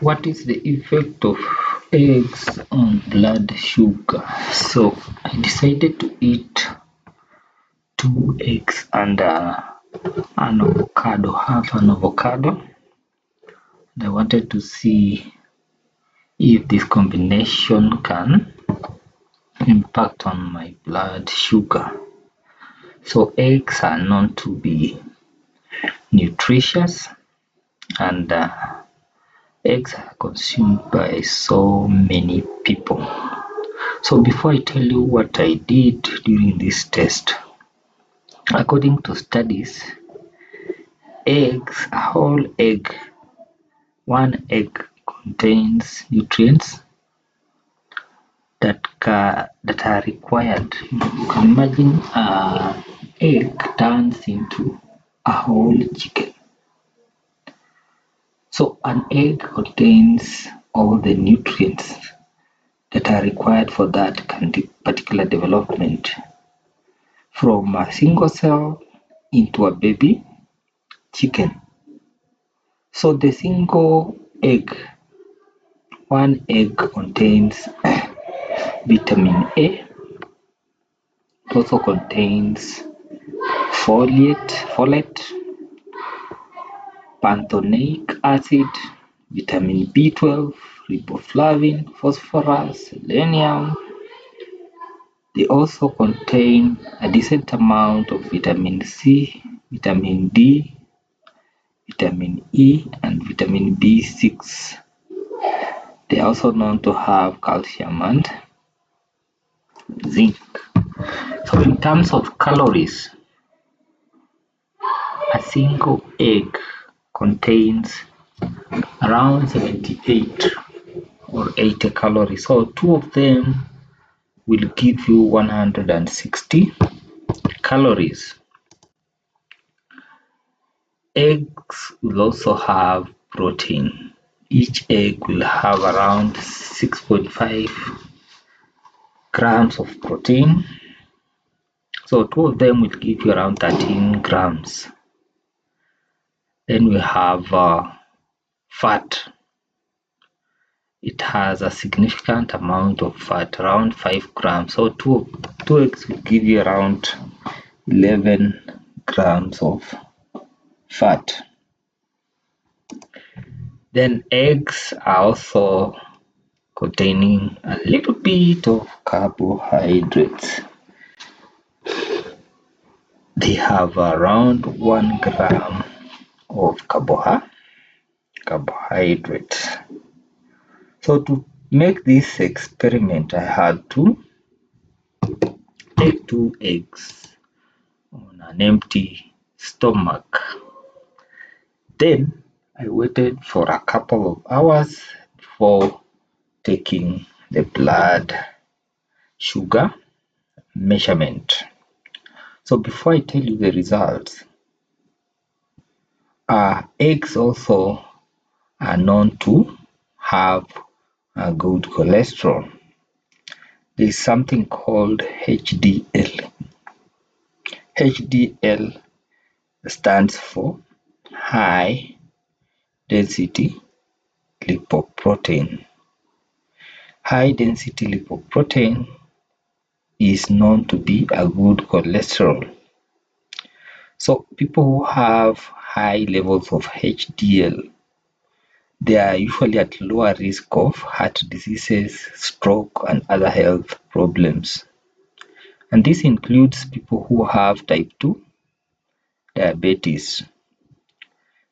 What is the effect of eggs on blood sugar? So I decided to eat 2 eggs and an avocado, half an avocado. And I wanted to see if this combination can impact on my blood sugar. So eggs are known to be nutritious, and eggs are consumed by so many people. So before I tell you what I did during this test, according to studies, eggs, a whole egg, one egg contains nutrients that are required. You can imagine an egg turns into a whole chicken. So an egg contains all the nutrients that are required for that particular development, from a single cell into a baby chicken. So the single egg, one egg contains vitamin A. It also contains folate, pantothenic acid, vitamin B12, riboflavin, phosphorus, selenium. They also contain a decent amount of vitamin C, vitamin D, vitamin E, and vitamin B6. They are also known to have calcium and zinc. So in terms of calories, a single egg contains around 78 or 80 calories. So two of them will give you 160 calories. Eggs will also have protein. Each egg will have around 6.5 grams of protein. So two of them will give you around 13 grams. Then we have fat. It has a significant amount of fat, around 5 grams. So two eggs will give you around 11 grams of fat. Then eggs are also containing a little bit of carbohydrates. They have around 1 gram of carbohydrates. So to make this experiment, I had to take 2 eggs on an empty stomach. Then I waited for a couple of hours before taking the blood sugar measurement. So before I tell you the results, eggs also are known to have a good cholesterol. There is something called HDL. HDL stands for high density lipoprotein. High density lipoprotein is known to be a good cholesterol. So people who have high levels of HDL, they are usually at lower risk of heart diseases, stroke, and other health problems. And this includes people who have type 2 diabetes.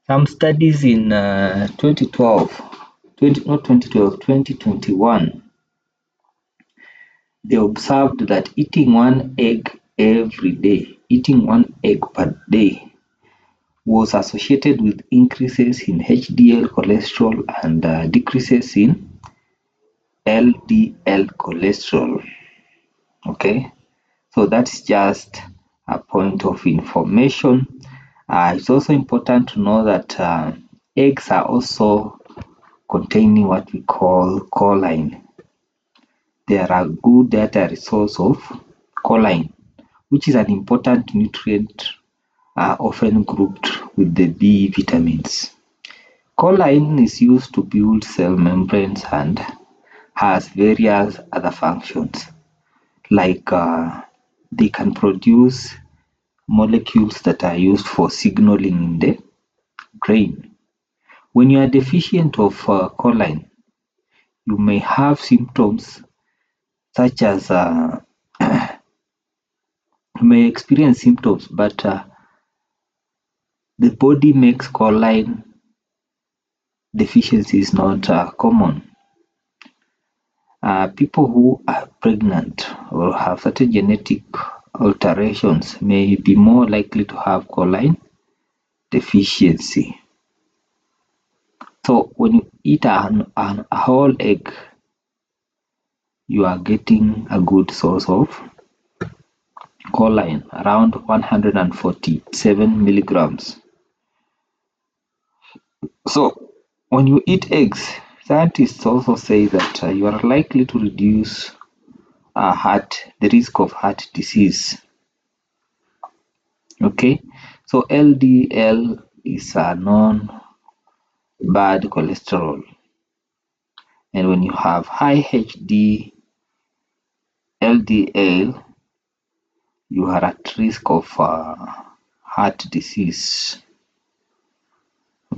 Some studies in 2021, they observed that eating one egg every day, eating 1 egg per day, was associated with increases in HDL cholesterol and decreases in LDL cholesterol. Okay, so that's just a point of information. It's also important to know that eggs are also containing what we call choline. They are a good dietary source of choline, which is an important nutrient often grouped with the B vitamins. Choline is used to build cell membranes and has various other functions, like they can produce molecules that are used for signaling in the brain. When you are deficient of choline, you may have symptoms such as you may experience symptoms, but the body makes choline deficiency is not common. People who are pregnant or have certain genetic alterations may be more likely to have choline deficiency. So when you eat a whole egg, you are getting a good source of choline, around 147 milligrams. So when you eat eggs, scientists also say that you are likely to reduce the risk of heart disease. Okay, so LDL is a non-bad cholesterol, and when you have high LDL, you are at risk of heart disease.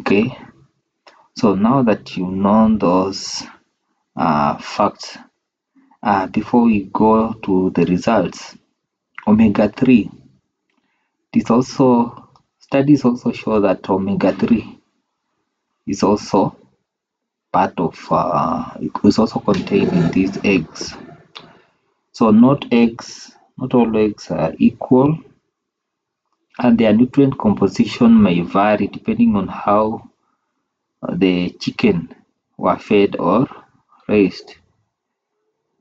Okay, so now that you know those facts, before we go to the results, omega-3, studies also show that omega-3 is also part of it is also contained in these eggs. So not all eggs are equal, and their nutrient composition may vary depending on how the chicken were fed or raised.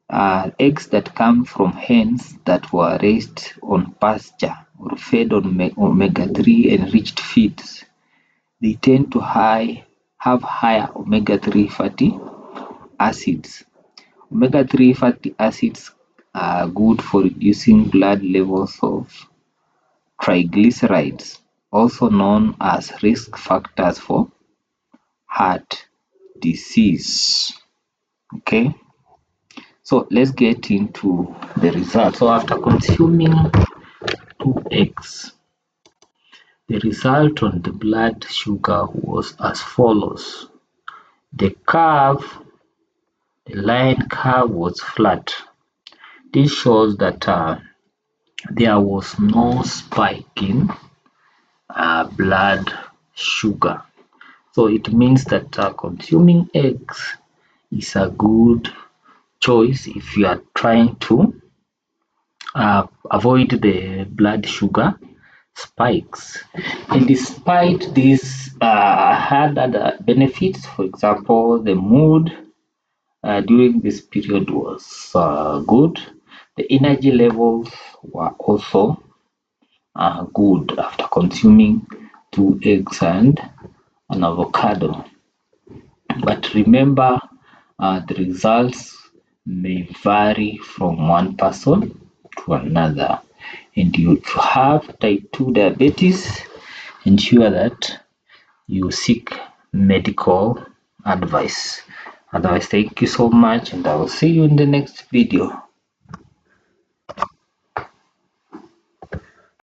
Eggs that come from hens that were raised on pasture or fed on omega-3 enriched feeds, they tend to have higher omega-3 fatty acids. Omega-3 fatty acids are good for reducing blood levels of triglycerides, also known as risk factors for heart disease. Okay, so let's get into the results. So after consuming 2 eggs, the result on the blood sugar was as follows. The line curve was flat. This shows that there was no spike in blood sugar. So it means that consuming eggs is a good choice if you are trying to avoid the blood sugar spikes. And despite these had other benefits, for example, the mood during this period was good. The energy levels were also good after consuming 2 eggs and an avocado. But remember, the results may vary from one person to another. And if you have type 2 diabetes, ensure that you seek medical advice. Otherwise, thank you so much, and I will see you in the next video.